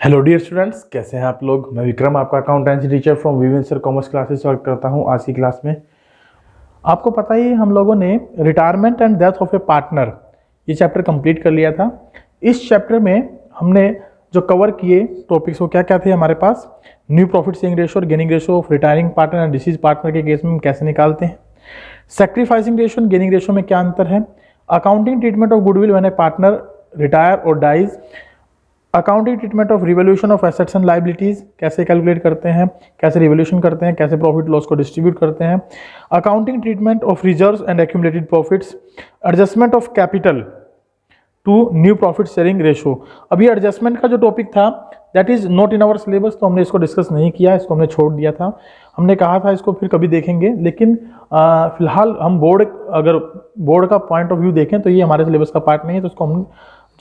Hello dear students, कैसे हैं आप लोग। मैं विक्रम, आपका accountancy teacher from Viven sir commerce classes work करता हूं। आज की क्लास में आपको पता ही हम लोगों ने retirement and death of a partner ये चैप्टर कंप्लीट कर लिया था। इस चैप्टर में हमने जो कवर किए टॉपिक्स वो क्या क्या थे हमारे पास। न्यू प्रॉफिट शेयरिंग रेशो और gaining ratio of retiring partner and deceased partner के केस में हम कैसे निकालते हैं। Sacrificing ratio and gaining ratio में क्या अंतर है। Accounting treatment of goodwill when a partner retire और dies. Accounting treatment of revolution of assets and liabilities, कैसे कैलकुलेट करते हैं, कैसे रिवोल्यूशन करते हैं, कैसे प्रॉफिट लॉस को डिस्ट्रीब्यूट करते हैं। Accounting treatment of reserves and accumulated profits. Adjustment of capital to new profit sharing ratio. अभी एडजस्टमेंट का जो टॉपिक था that is not in our syllabus, तो हमने इसको डिस्कस नहीं किया, इसको हमने छोड़ दिया था। हमने कहा था इसको फिर कभी देखेंगे, लेकिन फिलहाल हम अगर बोर्ड का पॉइंट ऑफ व्यू देखें तो ये हमारे सिलेबस का पार्ट नहीं है, तो इसको हम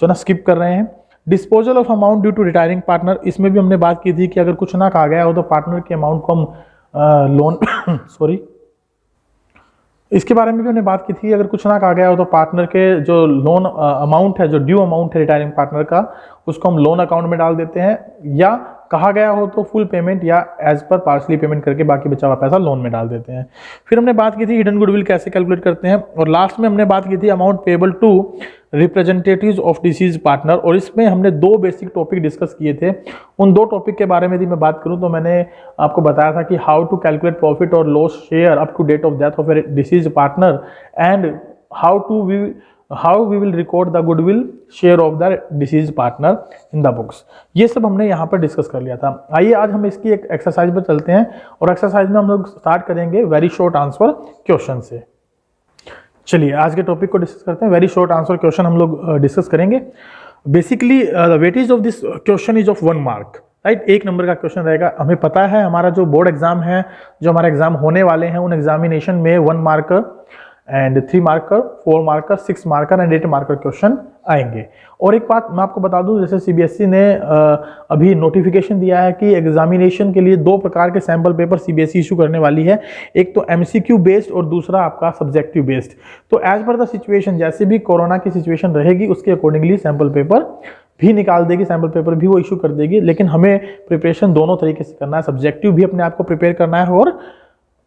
जो ना स्किप कर रहे हैं। Disposal of amount due to retiring partner, इसमें भी हमने बात की थी कि अगर कुछ ना कहा गया हो तो पार्टनर के अमाउंट को हम लोन सॉरी इसके बारे में भी हमने बात की थी। अगर कुछ ना कहा गया हो तो पार्टनर के जो लोन अमाउंट है, जो ड्यू अमाउंट है रिटायरिंग पार्टनर का, उसको हम लोन अकाउंट में डाल देते हैं, या कहा गया हो तो फुल पेमेंट या एज पर पार्सली पेमेंट करके बाकी बचा हुआ पैसा लोन में डाल देते हैं। फिर हमने बात की थी हिडन गुडविल कैसे कैलकुलेट करते हैं, और लास्ट में हमने बात की थी amount payable to representatives of deceased partner, और इसमें हमने दो बेसिक टॉपिक डिस्कस किए थे। उन दो टॉपिक के बारे में यदि मैं बात करूं तो मैंने आपको बताया था कि हाउ टू कैलकुलेट प्रॉफिट और loss share up to date of death of a deceased partner and how we will record the goodwill share of the deceased partner in the books. ये सब हमने यहाँ पर डिस्कस कर लिया था। आइए आज हम इसकी एक एक्सरसाइज पर चलते हैं, और एक्सरसाइज में हम लोग स्टार्ट करेंगे वेरी शॉर्ट आंसर क्वेश्चन से। चलिए आज के टॉपिक को डिस्कस करते हैं। वेरी शॉर्ट आंसर क्वेश्चन हम लोग डिस्कस करेंगे। Basically the weightage of this question is of 1 mark, right. 1 number का क्वेश्चन रहेगा। हमें पता है हमारा जो बोर्ड एग्जाम है, जो हमारे एग्जाम होने वाले हैं, उन एग्जामिनेशन में 1 marker and 3 marker, 4 marker, 6 marker and 8 marker question आएंगे। और एक बात मैं आपको बता दूं, जैसे सीबीएसई ने अभी नोटिफिकेशन दिया है कि एग्जामिनेशन के लिए 2 प्रकार के सैम्पल पेपर सीबीएसई इशू करने वाली है। एक तो एमसीक्यू बेस्ड और दूसरा आपका सब्जेक्टिव बेस्ड। तो एज पर द सिचुएशन, जैसे भी कोरोना की सिचुएशन रहेगी उसके अकॉर्डिंगली सैम्पल पेपर भी निकाल देगी, सैम्पल पेपर भी वो इशू कर देगी। लेकिन हमें प्रिपरेशन दोनों तरीके से करना है, सब्जेक्टिव भी अपने आप को प्रिपेयर करना है और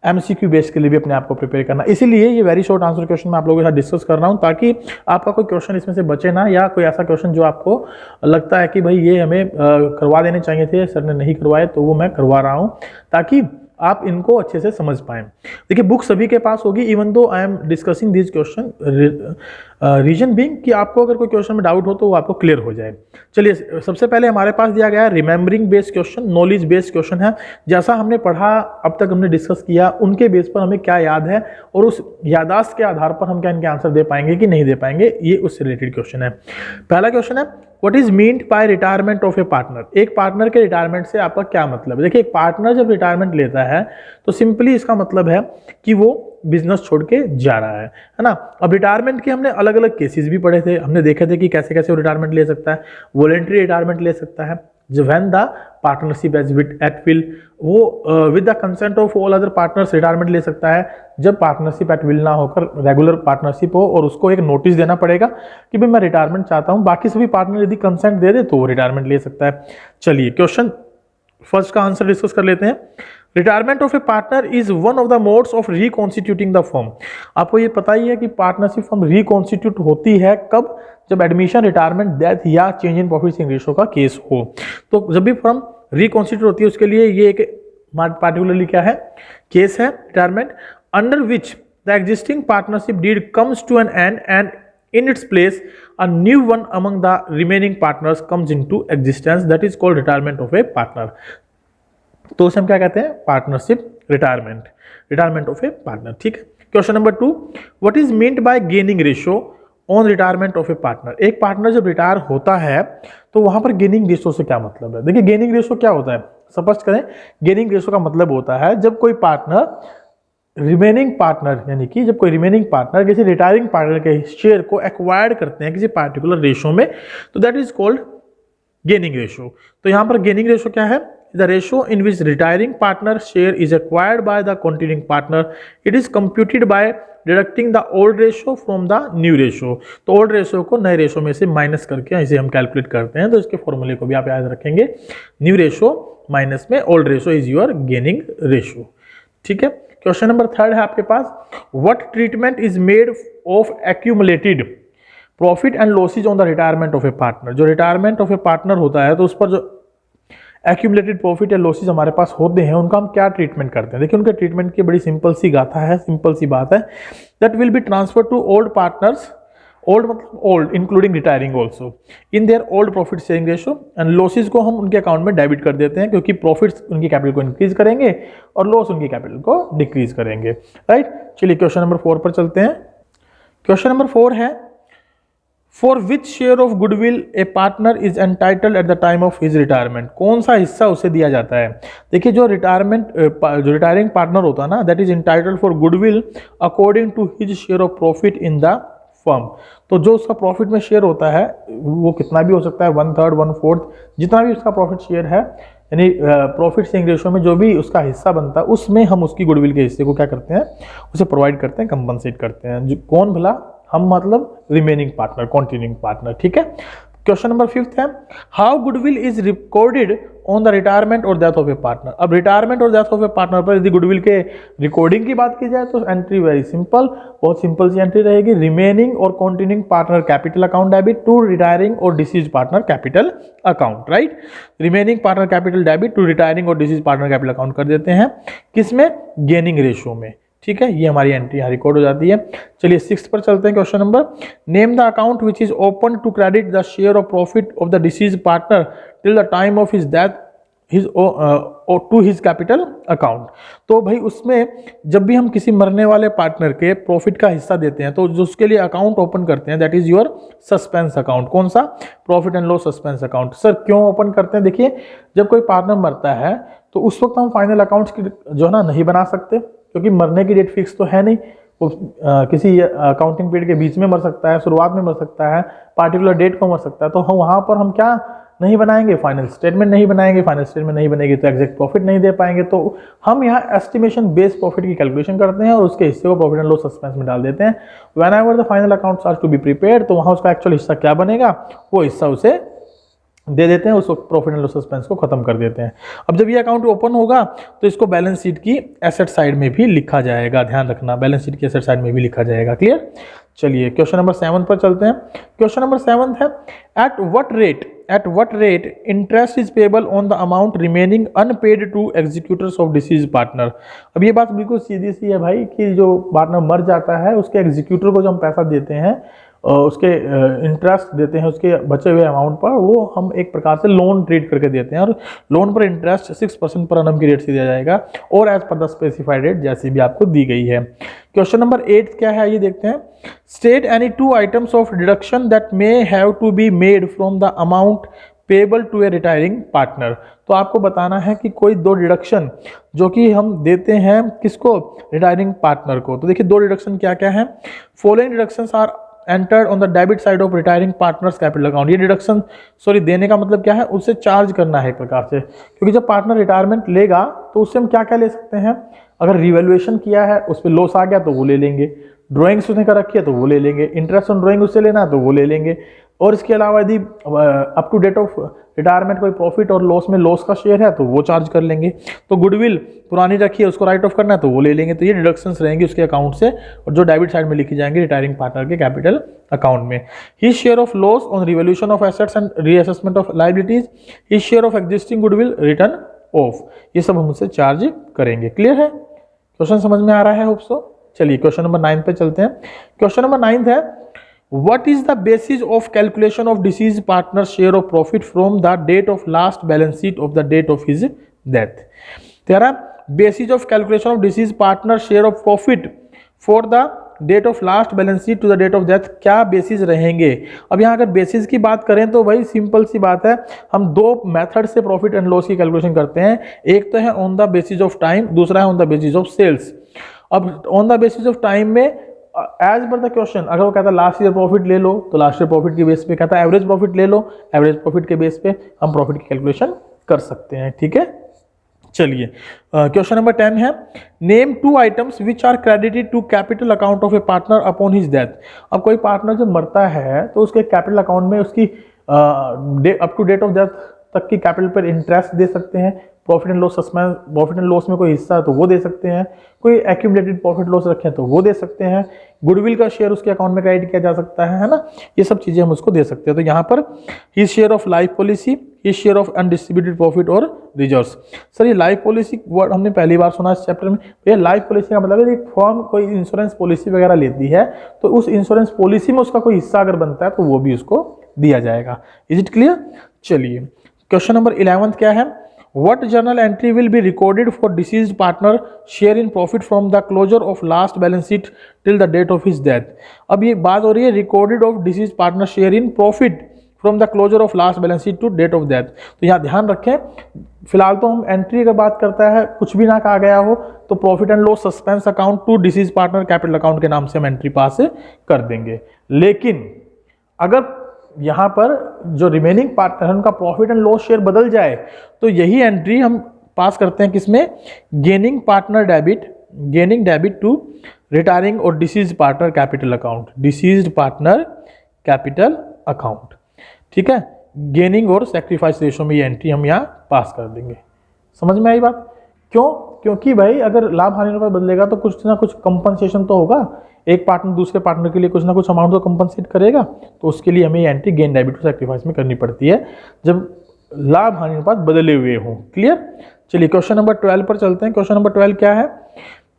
एमसीक्यू बेस के लिए भी अपने आप को प्रिपेयर करना। इसीलिए ये वेरी शॉर्ट आंसर क्वेश्चन मैं आप लोगों के साथ डिस्कस कर रहा हूं, ताकि आपका कोई क्वेश्चन इसमें से बचे ना, या कोई ऐसा क्वेश्चन जो आपको लगता है कि भाई ये हमें करवा देने चाहिए थे, सर ने नहीं करवाए, तो वो मैं करवा रहा हूं ताकि आप इनको अच्छे से समझ पाएं। देखिए बुक सभी के पास होगी, even though I am discussing this question, reason being कि आपको अगर कोई क्वेश्चन में डाउट हो तो वो आपको क्लियर हो जाए। चलिए सबसे पहले हमारे पास दिया गया है remembering based question, knowledge based question है। जैसा हमने पढ़ा, अब तक हमने डिस्कस किया, उनके बेस पर हमें क्या याद है और उस यादाश्त के आधार पर हम क्या इनके आंसर दे पाएंगे कि नहीं दे पाएंगे, ये उससे रिलेटेड क्वेश्चन है। पहला क्वेश्चन है what is meant by retirement of a partner. एक पार्टनर के रिटायरमेंट से आपका क्या मतलब है। देखिए एक पार्टनर जब रिटायरमेंट लेता है तो सिंपली इसका मतलब है कि वो बिजनेस छोड़ के जा रहा है ना। अब रिटायरमेंट के हमने अलग अलग केसेस भी पढ़े थे, हमने देखे थे कि कैसे कैसे वो रिटायरमेंट ले सकता है। वॉलंटरी रिटायरमेंट ले सकता है, जब when the partnership as at will, वो with the consent of all other partners retirement ले सकता है जब पार्टनरशिप एट विल ना होकर रेगुलर पार्टनरशिप हो, और उसको एक नोटिस देना पड़ेगा कि भाई मैं रिटायरमेंट चाहता हूं, बाकी सभी पार्टनर यदि कंसेंट दे दे तो वो रिटायरमेंट ले सकता है। चलिए क्वेश्चन फर्स्ट का आंसर डिस्कस कर लेते हैं। Retirement of a partner is one of the modes of reconstituting the firm. आपको ये पता ही है कि पार्टनरशिप फर्म रिकॉन्स्टिट्यूट होती है कब, जब एडमिशन, रिटायरमेंट, डेथ या change in profit sharing ratio का केस हो। तो जब भी फर्म रिकॉन्स्टिट्यूट होती है उसके लिए ये एक पार्टिकुलरली क्या है, केस है retirement, under which the existing partnership deed comes to an end एंड in its place a new one among the remaining partners comes into existence, that is called retirement of a partner। तो उसे हम क्या कहते हैं, partnership retirement, retirement of a partner. ठीक है। Question number 2, what is meant by gaining ratio on retirement of a partner. एक partner जब रिटायर होता है तो वहां पर गेनिंग रेशो से क्या मतलब है। देखिए गेनिंग रेशो क्या होता है, स्पष्ट करें। गेनिंग रेशो का मतलब होता है जब कोई पार्टनर रिमेनिंग पार्टनर, यानी कि जब कोई रिमेनिंग पार्टनर किसी रिटायरिंग पार्टनर के शेयर को एक्वायर्ड करते हैं किसी पार्टिकुलर रेशो में, तो that is called gaining ratio. तो यहां पर गेनिंग रेशो क्या है, the ratio in which retiring partner share is acquired by the continuing partner, it is computed by deducting the old ratio from the new ratio. तो old ratio को नए ratio में से माइनस करके इसे हम कैलकुलेट करते हैं। तो इसके फॉर्मूले को भी आप याद रखेंगे, न्यू रेशो माइनस में old ratio is your gaining ratio. ठीक है। क्वेश्चन नंबर 3 है आपके पास, what treatment is made of accumulated profit and losses on the retirement of a partner. जो रिटायरमेंट ऑफ ए पार्टनर होता है तो उस पर जो एक्यूमुलेटेड प्रॉफिट या लॉसेज हमारे पास होते हैं उनका हम क्या ट्रीटमेंट करते हैं। देखिए उनके ट्रीटमेंट की बड़ी सिंपल सी गाथा है, सिंपल सी बात है, that will be transfer to old partners, old मतलब old including retiring also, in their old profit sharing ratio, and losses को हम उनके अकाउंट में डेबिट कर देते हैं क्योंकि प्रॉफिट्स उनकी कैपिटल को इंक्रीज करेंगे और लॉस उनकी कैपिटल को डिक्रीज करेंगे। राइट। चलिए क्वेश्चन नंबर 4 पर चलते हैं। क्वेश्चन नंबर 4 है, for which share of goodwill A partner is entitled eight the time of his retirement. कौन सा हिस्सा उसे दिया जाता है। देखिए जो रिटायरिंग पार्टनर होता है ना, that is entitled for goodwill according to his share of profit in the firm. तो जो उसका प्रॉफिट में शेयर होता है वो कितना भी हो सकता है, 1/3 1/4 जितना भी उसका प्रॉफिट शेयर है, यानी प्रॉफिट शेयरिंग रेशो में जो भी उसका हिस्सा बनता है उसमें हम उसकी गुडविल के हिस्से को क्या करते हैं, उसे प्रोवाइड करते हैं, कंपनसेट करते हैं। कौन भला, हम मतलब रिमेनिंग पार्टनर, कंटिन्यूइंग पार्टनर। ठीक है। क्वेश्चन नंबर 5 है, how goodwill is recorded on the retirement और डेथ ऑफ ए पार्टनर। अब रिटायरमेंट और डेथ ऑफ ए पार्टनर पर यदि गुडविल के रिकॉर्डिंग की बात की जाए तो एंट्री वेरी सिंपल, बहुत सिंपल सी एंट्री रहेगी, रिमेनिंग और continuing partner capital account debit to retiring और deceased partner capital account. Right. Remaining partner capital debit to retiring और डिसीज पार्टनर कैपिटल अकाउंट कर देते हैं, किसमें, गेनिंग रेशो में। ठीक है, ये हमारी एंट्री यहाँ रिकॉर्ड हो जाती है। चलिए 6 पर चलते हैं। Question number, name the account which is open to credit the share of profit of the deceased partner till the time of his death to his capital account. तो भाई उसमें जब भी हम किसी मरने वाले पार्टनर के प्रॉफिट का हिस्सा देते हैं तो जो उसके लिए अकाउंट ओपन करते हैं that is your suspense account. कौन सा, profit and loss suspense account. Sir क्यों ओपन करते हैं, देखिए जब कोई पार्टनर मरता है तो उस वक्त हम फाइनल अकाउंट्स की जो है ना नहीं बना सकते, क्योंकि मरने की डेट फिक्स तो है नहीं, वो किसी अकाउंटिंग पीरियड के बीच में मर सकता है, शुरुआत में मर सकता है, पार्टिकुलर डेट को मर सकता है। तो हम वहाँ पर हम क्या नहीं बनाएंगे, फाइनल स्टेटमेंट नहीं बनाएंगे। फाइनल स्टेटमेंट नहीं बनेगी तो एग्जैक्ट प्रॉफिट नहीं दे पाएंगे। तो हम यहाँ एस्टिमेशन बेस प्रॉफिट की कैलकुलेशन करते हैं और उसके हिस्से को प्रॉफिट एंड लॉस सस्पेंस में डाल देते हैं। Whenever the final accounts are to be prepared, तो वहाँ उसका एक्चुअल हिस्सा क्या बनेगा वो हिस्सा उसे दे देते हैं, उस प्रॉफिट एंड लॉस सस्पेंस को खत्म कर देते हैं। अब जब ये अकाउंट ओपन होगा तो इसको बैलेंस शीट की एसेट साइड में भी लिखा जाएगा, ध्यान रखना, बैलेंस शीट की एसेट साइड में भी लिखा जाएगा। क्लियर। चलिए क्वेश्चन नंबर 7 पर चलते हैं। क्वेश्चन नंबर 7 है, at what rate interest is payable on the amount remaining unpaid to executors of deceased partner. अब ये बात बिल्कुल सीधी सी है भाई कि जो पार्टनर मर जाता है उसके एग्जीक्यूटर को जो हम पैसा देते हैं, उसके इंटरेस्ट देते हैं उसके बचे हुए अमाउंट पर, वो हम एक प्रकार से लोन ट्रीट करके देते हैं और लोन पर इंटरेस्ट 6% पर annum की रेट से दिया जाएगा और as per the specified rate जैसी भी आपको दी गई है। क्वेश्चन नंबर 8 क्या है ये देखते हैं। State any 2 items of deduction that may have to be made from the amount payable to a retiring partner. तो आपको बताना है कि कोई 2 डिडक्शन जो कि हम देते हैं किसको, रिटायरिंग पार्टनर को। तो देखिए 2 डिडक्शन क्या क्या है। Following deductions are entered on the debit side of retiring partner's capital account. ये डिडक्शन देने का मतलब क्या है, उससे चार्ज करना है एक प्रकार से, क्योंकि जब पार्टनर रिटायरमेंट लेगा तो उससे हम क्या क्या ले सकते हैं। अगर रिवैल्यूएशन किया है उस पर लॉस आ गया तो वो ले लेंगे, ड्राइंग्स उसने कर रखी है तो वो ले लेंगे, इंटरेस्ट ऑन ड्राइंग उससे लेना है तो वो ले लेंगे, और इसके अलावा यदि up to date of retirement कोई प्रॉफिट और लॉस में लॉस का शेयर है तो वो चार्ज कर लेंगे। तो गुडविल पुरानी रखी है उसको राइट ऑफ करना है तो वो ले लेंगे। तो ये डिडक्शंस रहेंगी उसके अकाउंट से और जो डेबिट साइड में लिखी जाएंगी रिटायरिंग पार्टनर के कैपिटल अकाउंट में। His share of loss on revaluation of assets and reassessment of liabilities, his share of existing goodwill return of, ये सब हम उससे चार्ज करेंगे। क्लियर है, क्वेश्चन समझ में आ रहा है होप सो। चलिए क्वेश्चन नंबर 9 पे चलते हैं। क्वेश्चन नंबर 9 है, what is the basis of calculation of deceased partner's share of profit from the date of last balance sheet of the date of his death। तेरा basis of calculation of deceased partner's share of profit for the date of last balance sheet to the date of death क्या basis रहेंगे। अब यहाँ अगर basis की बात करें तो भाई सिंपल सी बात है, हम 2 मेथड से प्रॉफिट एंड लॉस की कैलकुलेशन करते हैं। एक तो है on the basis of time, दूसरा है on the basis of sales. अब on the basis of time में एज पर द क्वेश्चन अगर वो कहता है लास्ट ईयर प्रॉफिट ले लो तो लास्ट ईयर प्रॉफिट के बेस पे, कहता है एवरेज प्रॉफिट ले लो एवरेज प्रॉफिट के बेस पे हम प्रॉफिट की कैलकुलेशन कर सकते हैं। ठीक है। चलिए क्वेश्चन नंबर 10 है, name 2 items which are credited to capital account of a partner upon his death. अब कोई पार्टनर जब मरता है तो उसके कैपिटल अकाउंट में उसकी up to date of death तक की कैपिटल पर इंटरेस्ट दे सकते हैं, profit and loss suspense, profit and loss में कोई हिस्सा है तो वो दे सकते हैं, कोई एक्यूमुलेटेड प्रॉफिट लॉस रखें तो वो दे सकते हैं, गुडविल का शेयर उसके अकाउंट में क्रेडिट किया जा सकता है ना, ये सब चीजें हम उसको दे सकते हैं। तो यहाँ पर his share of life policy, his share of undistributed profit और रिजर्व्स। सर ये लाइफ पॉलिसी वर्ड हमने पहली बार सुना इस चैप्टर में। ये लाइफ पॉलिसी का मतलब है एक फर्म कोई इंश्योरेंस पॉलिसी वगैरह लेती है तो उस इंश्योरेंस पॉलिसी में उसका कोई हिस्सा अगर बनता है तो वो भी उसको दिया जाएगा। Is it clear? चलिए क्वेश्चन नंबर 11 क्या है, What journal entry will be recorded for deceased partner share in profit from the closure of last balance sheet till the date of his death। अब ये बात हो रही है recorded of deceased partner share in profit from the closure of last balance sheet to date of death। तो यहाँ ध्यान रखें, फिलहाल तो हम एंट्री की बात करता है, कुछ भी ना कहा गया हो तो profit and loss suspense account to deceased partner capital account के नाम से हम एंट्री पास कर देंगे। लेकिन अगर यहाँ पर जो रिमेनिंग पार्टनर है उनका प्रॉफिट एंड लॉस शेयर बदल जाए तो यही एंट्री हम पास करते हैं किसमें, gaining partner debit, gaining debit to retiring और deceased partner capital account, deceased partner capital account. ठीक है, गेनिंग और सैक्रिफाइस रेशो में ये एंट्री हम यहाँ पास कर देंगे। समझ में आई बात? क्यों? क्योंकि भाई अगर लाभ हानि अनुपात बदलेगा तो कुछ ना कुछ कंपनसेशन तो होगा, एक पार्टनर दूसरे पार्टनर के लिए कुछ ना कुछ अमाउंट तो कंपनसेट करेगा, तो उसके लिए हमें ये entry gain debit to sacrifice में करनी पड़ती है जब लाभ हानि अनुपात बदले हुए हों। क्लियर? चलिए क्वेश्चन नंबर 12 पर चलते हैं। क्वेश्चन नंबर 12 क्या है,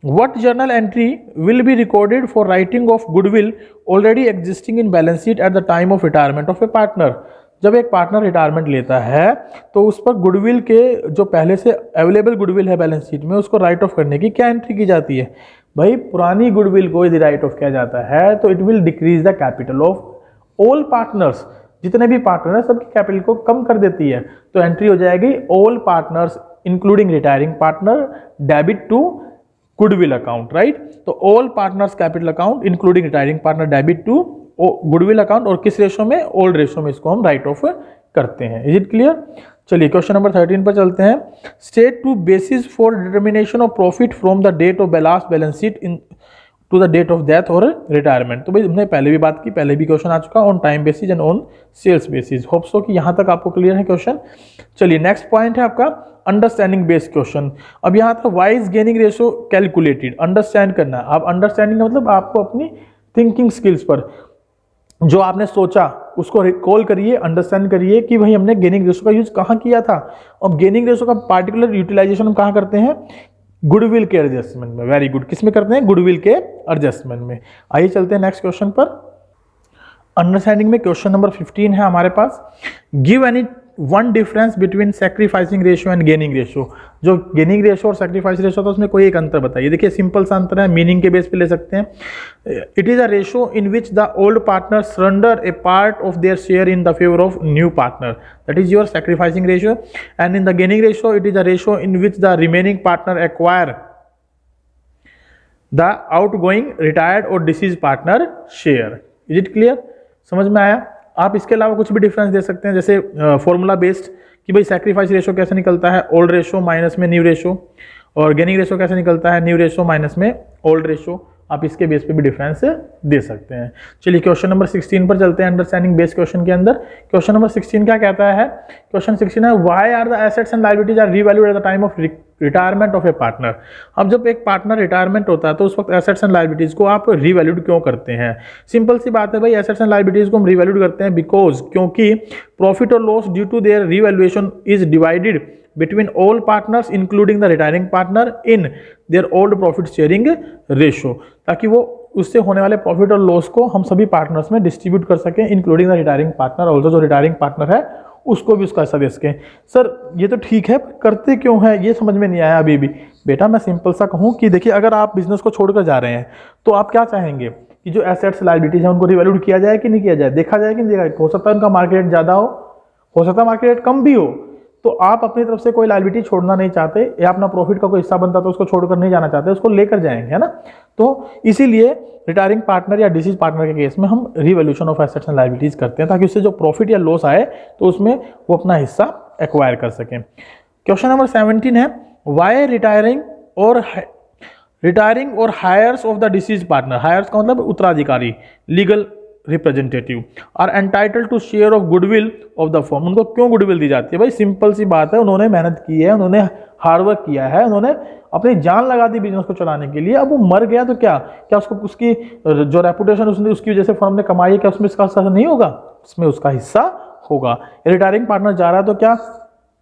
what journal entry will be recorded for writing of goodwill already existing in balance sheet at the time of retirement of a partner. जब एक पार्टनर रिटायरमेंट लेता है तो उस पर गुडविल के जो पहले से अवेलेबल गुडविल है बैलेंस शीट में उसको राइट ऑफ करने की क्या एंट्री की जाती है? भाई पुरानी गुडविल को यदि राइट ऑफ किया जाता है तो it will decrease the capital of all partners, जितने भी पार्टनर है सबकी कैपिटल को कम कर देती है। तो एंट्री हो जाएगी all partners including retiring partner debit to goodwill account, right? तो all partners capital account including retiring partner debit to goodwill account, और किस रेशो में? ओल्ड रेशो में इसको हम राइट ऑफ करते हैं। Is it clear? चलिए क्वेश्चन नंबर 13 पर चलते हैं। State to basis for determination of profit from the date of last balance sheet in to the date of death और रिटायरमेंट। तो भाई हमने पहले भी बात की, पहले भी क्वेश्चन आ चुका, on time basis and on sales basis. Hope so कि यहाँ तक आपको क्लियर है क्वेश्चन। चलिए नेक्स्ट पॉइंट है आपका अंडरस्टैंडिंग बेस्ड क्वेश्चन। अब यहाँ था wise gaining ratio calculated, understand करना। अब अंडरस्टैंडिंग का मतलब आपको अपनी थिंकिंग स्किल्स पर जो आपने सोचा उसको रिकॉल करिए, अंडरस्टैंड करिए कि भाई हमने गेनिंग रेशो का यूज कहाँ किया था। अब गेनिंग रेशो का पार्टिकुलर यूटिलाइजेशन हम कहाँ करते हैं? गुडविल के एडजस्टमेंट में। वेरी गुड, किस में करते हैं? गुडविल के एडजस्टमेंट में। आइए चलते हैं नेक्स्ट क्वेश्चन पर। अंडरस्टैंडिंग में क्वेश्चन नंबर 15 है हमारे पास, give any one difference between sacrificing ratio and gaining ratio. जो गेनिंग रेशियो और सैक्रिफाइस रेशियो था उसमें कोई एक अंतर बताइए। देखिए सिंपल सा अंतर है, मीनिंग के बेस पे ले सकते हैं। It is a ratio in which the old partner surrender a part of their share in the favour of new partner, that is your sacrificing ratio. And in the gaining ratio it is a ratio in which the remaining partner acquire the outgoing retired और deceased partner share. Is it clear? समझ में आया? आप इसके अलावा कुछ भी difference दे सकते हैं, जैसे फॉर्मूला बेस्ड कि भाई सैक्रिफाइस रेशो कैसे निकलता है? ओल्ड रेशो माइनस में न्यू रेशो, और गेनिंग रेशो कैसे निकलता है? न्यू रेशो माइनस में ओल्ड रेशो। आप इसके बेस पे भी डिफरेंस दे सकते हैं। चलिए क्वेश्चन नंबर 16 पर चलते हैं अंडरस्टैंडिंग बेस्ड क्वेश्चन के अंदर। क्वेश्चन नंबर 16 क्या कहता है? क्वेश्चन 16 है, why are the assets and liabilities are revalued at the time of retirement of a partner. अब जब एक पार्टनर रिटायरमेंट होता है तो उस वक्त एसेट्स एंड लायबिलिटीज को आप रीवैल्यूड क्यों करते हैं? सिंपल सी बात है भाई, एसेट्स एंड लायबिलिटीज को हम रीवैल्यूड करते हैं बिकॉज क्योंकि प्रॉफिट और loss due to their revaluation is divided between all partners including the retiring partner in their old profit sharing ratio, ताकि वो उससे होने वाले प्रॉफिट और लॉस को हम सभी पार्टनर्स में डिस्ट्रीब्यूट कर सकें, including the retiring partner. Also जो रिटायरिंग पार्टनर है उसको भी उसका हिस्सा दे सकें। सर ये तो ठीक है, करते क्यों है ये समझ में नहीं आया अभी भी। बेटा मैं सिंपल सा कहूँ कि देखिए अगर आप बिजनेस को छोड़कर जा रहे हैं तो आप क्या चाहेंगे कि जो एसेट्स लायबिलिटीज है उनको रिवैल्यूड किया जाए कि नहीं किया जाए, देखा जाए कि नहीं देखा जाए। हो सकता है उनका मार्केट रेट ज़्यादा हो सकता है मार्केट रेट कम भी हो, तो आप अपनी तरफ से कोई लायबिलिटी छोड़ना नहीं चाहते, या अपना प्रॉफिट का कोई हिस्सा बनता तो उसको छोड़कर नहीं जाना चाहते, उसको लेकर जाएंगे, है ना। तो इसीलिए रिटायरिंग पार्टनर या डिसीज पार्टनर के केस में हम revaluation of assets and liabilities करते हैं ताकि उससे जो प्रॉफिट या लॉस आए तो उसमें वो अपना हिस्सा एक्वायर कर सकें। क्वेश्चन नंबर 17 है, वाई रिटायरिंग और heirs of the deceased partner, heirs का मतलब उत्तराधिकारी, legal representative are entitle to share of goodwill of the firm. उनको क्यों गुडविल दी जाती है भाई? सिंपल सी बात है, उन्होंने मेहनत की है, उन्होंने हार्डवर्क किया है, उन्होंने अपनी जान लगा दी बिजनेस को चलाने के लिए। अब वो मर गया तो क्या उसको उसकी जो रेपुटेशन उसकी वजह से फर्म ने कमाई है, क्या उसमें इसका हिस्सा नहीं होगा? उसमें उसका हिस्सा होगा। रिटायरिंग पार्टनर जा रहा है तो क्या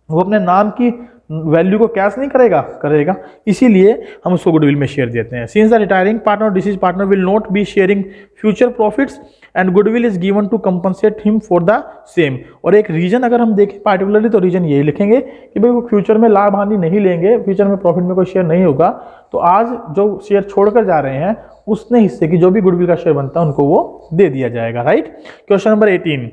वो अपने नाम की वैल्यू को कैश नहीं करेगा, इसीलिए हम उसको गुडविल में शेयर देते हैं। सिंस द रिटायरिंग पार्टनर और deceased partner will not be sharing future profits and goodwill is given to compensate him for the same. और एक रीजन अगर हम देखें पार्टिकुलरली तो रीजन यही लिखेंगे कि भाई वो फ्यूचर में लाभ हानि नहीं लेंगे, फ्यूचर में प्रॉफिट में कोई शेयर नहीं होगा, तो आज जो शेयर छोड़कर जा रहे हैं उसने हिस्से की जो भी गुडविल का शेयर बनता है उनको वो दे दिया जाएगा, right. Question number 18,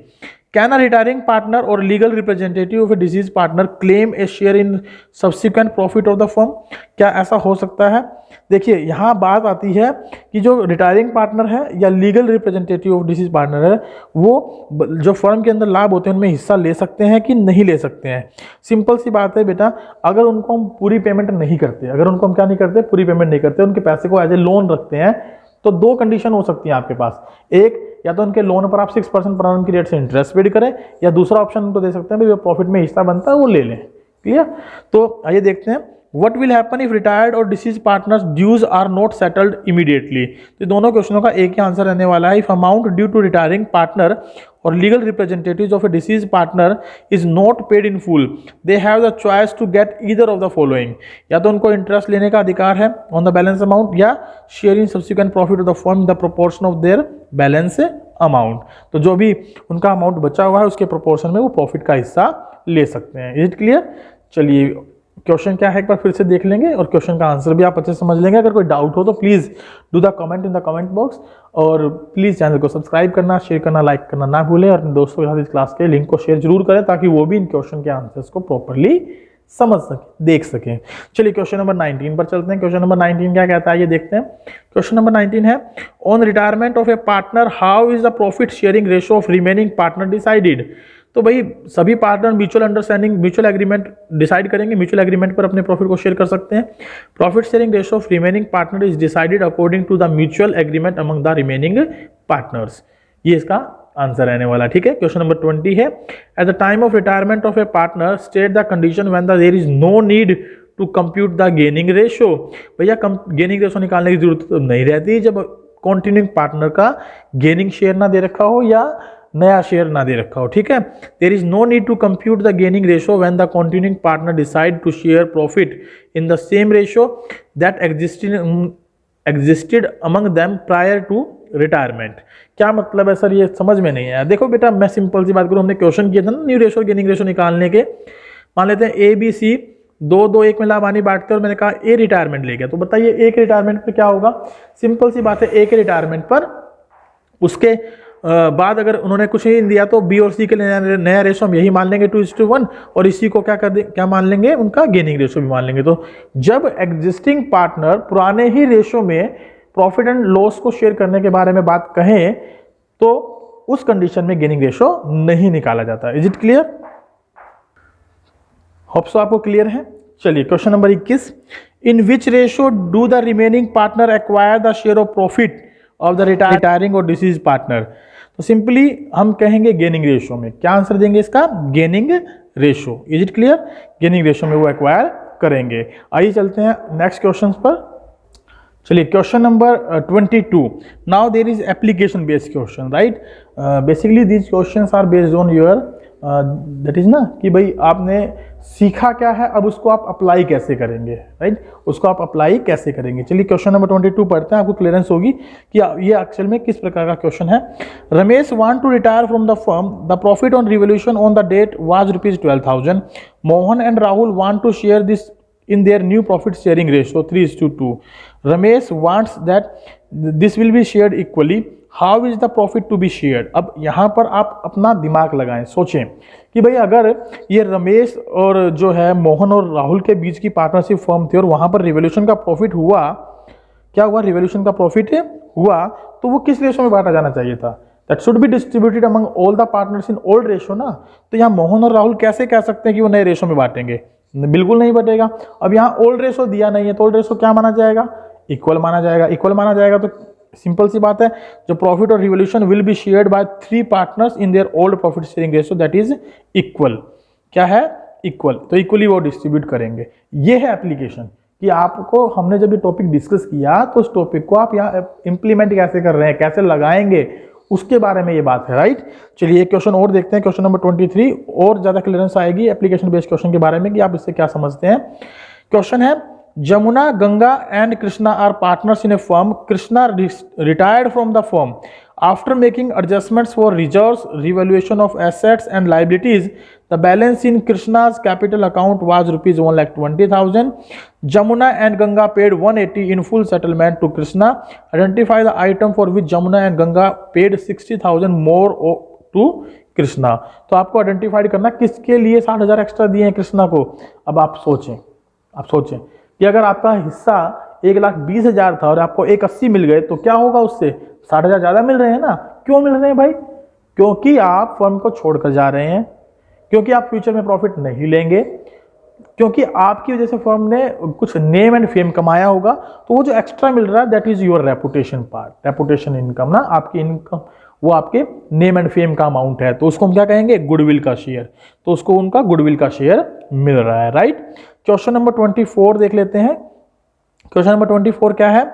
can a retiring partner और legal representative of a deceased partner claim a share in subsequent profit of the firm? क्या ऐसा हो सकता है? देखिए यहाँ बात आती है कि जो रिटायरिंग पार्टनर है या legal representative of deceased partner है, वो जो फर्म के अंदर लाभ होते हैं उनमें हिस्सा ले सकते हैं कि नहीं ले सकते हैं। सिंपल सी बात है बेटा, अगर उनको हम पूरी पेमेंट नहीं करते, अगर उनको हम क्या नहीं करते, पूरी पेमेंट नहीं करते, उनके पैसे को एज ए लोन रखते हैं, तो दो कंडीशन हो सकती है आपके पास। एक, या तो उनके लोन पर आप 6% पर annum की रेट से इंटरेस्ट पेड करें, या दूसरा ऑप्शन उनको दे सकते हैं भाई प्रॉफिट में हिस्सा बनता है वो ले लें। क्लियर? तो आइए देखते हैं what will happen if retired और deceased partners dues are not settled immediately. तो दोनों क्वेश्चनों का एक ही आंसर रहने वाला है। If amount due to retiring partner और legal representatives of a deceased partner is not paid in full, they have the choice to get either of the following. या तो उनको इंटरेस्ट लेने का अधिकार है ऑन द बैलेंस अमाउंट, या share in subsequent profit of the firm the proportion of their balance amount. तो जो भी उनका अमाउंट बचा हुआ है उसके प्रोपोर्शन में वो प्रॉफिट का हिस्सा ले सकते हैं। Is it clear? चलिए क्वेश्चन क्या है एक बार फिर से देख लेंगे और क्वेश्चन का आंसर भी आप अच्छे से समझ लेंगे। अगर कोई डाउट हो तो please do the comment in the comment box, और प्लीज़ चैनल को सब्सक्राइब करना, शेयर करना, लाइक करना ना भूलें, और अपने दोस्तों के साथ इस क्लास के लिंक को शेयर जरूर करें ताकि वो भी इन क्वेश्चन के आंसर्स को प्रॉपरली समझ सके, देख सकें। चलिए क्वेश्चन नंबर 19 पर चलते हैं। क्वेश्चन नंबर 19 क्या कहता है ये देखते हैं। क्वेश्चन नंबर 19 है, on retirement of a partner how is the profit sharing ratio of remaining partner decided. तो भाई सभी partner mutual understanding, mutual agreement decide करेंगे, म्यूचुअल एग्रीमेंट पर अपने प्रॉफिट को शेयर कर सकते हैं। Profit sharing ratio of remaining partner is decided according to the mutual agreement among the remaining partners. ये इसका आंसर रहने वाला, ठीक है। क्वेश्चन नंबर 20 है, at the time of retirement of a partner state the condition when there is no need to compute the gaining ratio. भैया gaining ratio निकालने की जरूरत तो नहीं रहती जब कॉन्टिन्यूइंग पार्टनर का गेनिंग शेयर ना दे रखा हो या नया शेयर ना दे रखा हो, ठीक है। There is no need to compute the gaining ratio when the continuing partner decide to share profit in the same ratio that existed among them prior to retirement. क्या मतलब है सर, ये समझ में नहीं आया। देखो बेटा, मैं सिंपल सी बात करूं, हमने क्वेश्चन किया था ना न्यू रेशियो गेनिंग रेशियो निकालने के। मान लेते हैं ए बी सी दो एक में लाभ हानि बांटते हैं और मैंने कहा ए रिटायरमेंट ले गया, तो बताइए ए के रिटायरमेंट पर क्या होगा। सिंपल सी बात है, ए के रिटायरमेंट पर उसके बाद अगर उन्होंने कुछ नहीं दिया तो बी और सी के लिए नया रेशो हम यही मान लेंगे 2:1, और इसी को क्या मान लेंगे, उनका गेनिंग रेशो भी मान लेंगे। तो जब एग्जिस्टिंग पार्टनर पुराने ही रेशो में प्रॉफिट एंड लॉस को शेयर करने के बारे में बात कहें तो उस कंडीशन में गेनिंग रेशो नहीं निकाला जाता। Is it clear? Hope so आपको क्लियर है। चलिए question number 21, in which ratio do the remaining partner acquire the share of profit of the retiring और डिसीज पार्टनर। तो सिंपली हम कहेंगे गेनिंग रेशो में। क्या आंसर देंगे इसका? Gaining ratio. Is it clear? Gaining ratio में वो एक्वायर करेंगे। आइए चलते हैं नेक्स्ट क्वेश्चन पर। चलिए question number 22, now there is application based question, right. Basically these questions are based on your that is ना कि भाई आपने सीखा क्या है, अब उसको आप अप्लाई कैसे करेंगे, राइट। उसको आप अप्लाई कैसे करेंगे। चलिए क्वेश्चन नंबर 22 पढ़ते हैं, आपको क्लियरेंस होगी कि ये एक्चुअल में किस प्रकार का क्वेश्चन है। Ramesh want to retire from the firm, the profit on revolution on the date was ₹12,000। Mohan and Rahul want to share this in their new profit sharing ratio 3:2. Ramesh wants that this will be shared equally. How is the profit to be shared? अब यहाँ पर आप अपना दिमाग लगाएं, सोचें कि भाई अगर ये रमेश और जो है मोहन और राहुल के बीच की पार्टनरशिप फर्म थी और वहाँ पर रिवोल्यूशन का प्रॉफिट हुआ, क्या हुआ, रिवोल्यूशन का प्रॉफिट हुआ, तो वो किस रेशो में बांटा जाना चाहिए था? That should be distributed among all the partners in old ratio ना। तो यहाँ मोहन और राहुल कैसे कह सकते हैं कि वो नए रेशो में बांटेंगे? बिल्कुल नहीं बटेगा। अब यहाँ ओल्ड रेशो दिया नहीं है तो ओल्ड रेशो क्या माना जाएगा, इक्वल माना जाएगा। इक्वल माना जाएगा तो सिंपल सी बात है, जो प्रॉफिट और revolution will be shared by 3 partners in their old profit sharing ratio that is equal. क्या है, इक्वल, तो इक्वली वो डिस्ट्रीब्यूट करेंगे। ये है एप्लीकेशन कि आपको हमने जब ये टॉपिक डिस्कस किया तो उस टॉपिक को आप यहाँ इंप्लीमेंट कैसे कर रहे हैं, कैसे लगाएंगे, उसके बारे में ये बात है, राइट। चलिए एक क्वेश्चन और देखते हैं, क्वेश्चन नंबर 23, और ज्यादा क्लियरेंस आएगी एप्लीकेशन बेस्ड क्वेश्चन के बारे में कि आप इससे क्या समझते हैं। क्वेश्चन है, Jamuna, Ganga and Krishna are partners in a firm. Krishna retired from the firm. After making adjustments for reserves, revaluation of assets and liabilities, the balance in Krishna's capital account was rupees 1,20,000. Jamuna and Ganga paid 180 in full settlement to Krishna. Identify the item for which Jamuna and Ganga paid 60,000 more to Krishna. तो आपको identified करना किसके लिए 60,000 extra दिए हैं कृष्णा को. अब आप सोचें कि अगर आपका हिस्सा 1,20,000 था और आपको 1,80 मिल गए तो क्या होगा, उससे 60,000 ज़्यादा मिल रहे हैं ना. क्यों मिल रहे हैं भाई? क्योंकि आप फर्म को छोड़कर जा रहे हैं, क्योंकि आप फ्यूचर में प्रॉफिट नहीं लेंगे, क्योंकि आपकी वजह से फर्म ने कुछ नेम एंड फेम कमाया होगा. तो वो जो एक्स्ट्रा मिल रहा है that is your reputation part, reputation income ना, आपकी इनकम वो आपके नेम एंड फेम का अमाउंट है. तो उसको हम क्या कहेंगे, गुडविल का शेयर. तो उसको उनका गुडविल का शेयर मिल रहा है, राइट. क्वेश्चन नंबर 24 देख लेते हैं. क्वेश्चन नंबर 24 क्या है,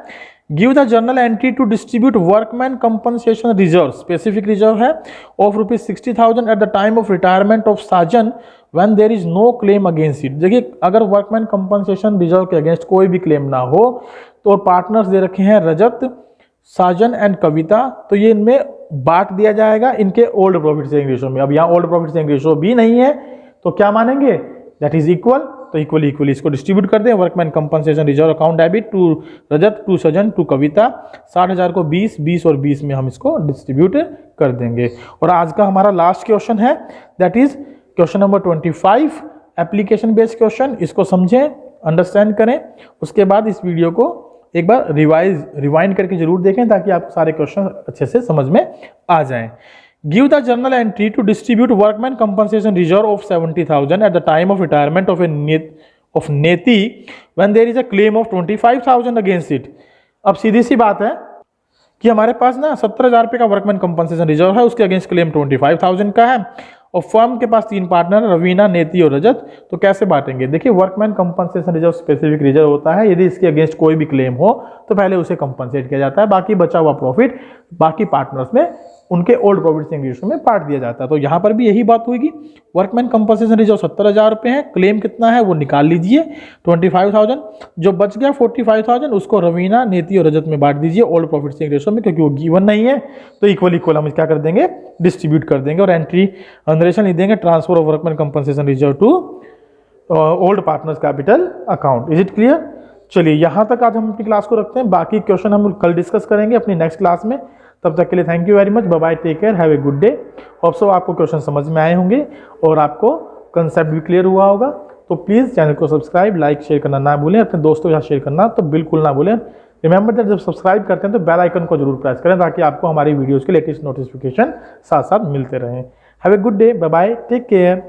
give the journal entry to distribute workman compensation reserve. Specific reserve है of ₹60,000 at the time of retirement of Sajan when there is no claim against it. देखिए अगर वर्कमैन कंपनसेशन रिजर्व के against कोई भी claim ना हो तो पार्टनर्स दे रखे हैं रजत, साजन एंड कविता. तो ये इनमें बांट दिया जाएगा इनके ओल्ड प्रॉफिट शेयरिंग रेशो में. अब यहाँ ओल्ड प्रॉफिट शेयरिंग रेशो भी नहीं है तो क्या मानेंगे, दैट इज इक्वल. तो इक्वली इसको डिस्ट्रीब्यूट कर दें. Workman compensation reserve account debit to Rajat, to Sajan, to Kavita. 60,000 को 20 और 20 में हम इसको डिस्ट्रीब्यूट कर देंगे. और आज का हमारा लास्ट क्वेश्चन है that is question number 25, application based question. इसको समझें, अंडरस्टैंड करें, उसके बाद इस वीडियो को एक बार रिवाइंड करके जरूर देखें ताकि आपको सारे क्वेश्चन अच्छे से समझ में आ जाएं. Give the journal entry to distribute workman compensation reserve of 70,000 at the time of retirement of Neti when there is a claim of 25,000 against it. अब सीधी सी बात है कि हमारे पास ना 70,000 रुपये का वर्कमैन कंपनसेशन रिजर्व है, उसके अगेंस्ट क्लेम 25,000 का है और फर्म के पास 3 पार्टनर रवीना, नेती और रजत. तो कैसे बांटेंगे, देखिए workman compensation reserve specific reserve होता है. यदि इसके अगेंस्ट कोई भी क्लेम हो तो पहले उसे कंपनसेट किया जाता है, बाकी बचा हुआ प्रॉफिट बाकी पार्टनर्स में उनके ओल्ड प्रॉफिट शेयरिंग रेशो में बांट दिया जाता है. तो यहाँ पर भी यही बात होगी. वर्कमैन कंपनसेशन रिजर्व 70,000 रुपये है, क्लेम कितना है वो निकाल लीजिए 25,000. जो बच गया 45,000 उसको रवीना, नेती और रजत में बांट दीजिए ओल्ड प्रॉफिट शेयरिंग रेशो में, क्योंकि वो गिवन नहीं है. तो इक्वल हम क्या कर देंगे, डिस्ट्रीब्यूट कर देंगे. और एंट्री नरेशन लिख देंगे, transfer of workman compensation reserve to old partners capital account. Is it clear? चलिए यहाँ तक आज हम अपनी क्लास को रखते हैं. बाकी क्वेश्चन हम कल डिस्कस करेंगे अपनी नेक्स्ट क्लास में. तब तक के लिए thank you very much. Bye bye, take care, have a good day. Hope so आपको क्वेश्चन समझ में आए होंगे और आपको कंसेप्ट भी क्लियर हुआ होगा. तो प्लीज़ चैनल को सब्सक्राइब, लाइक, शेयर करना ना भूलें. अपने दोस्तों के साथ शेयर करना तो बिल्कुल ना भूलें. रिमेंबर दैट जब सब्सक्राइब करते हैं तो बेल आइकन को जरूर प्रेस करें ताकि आपको हमारी वीडियोज़ के लेटेस्ट नोटिफिकेशन साथ साथ मिलते रहें. Have a good day, bye bye, take care.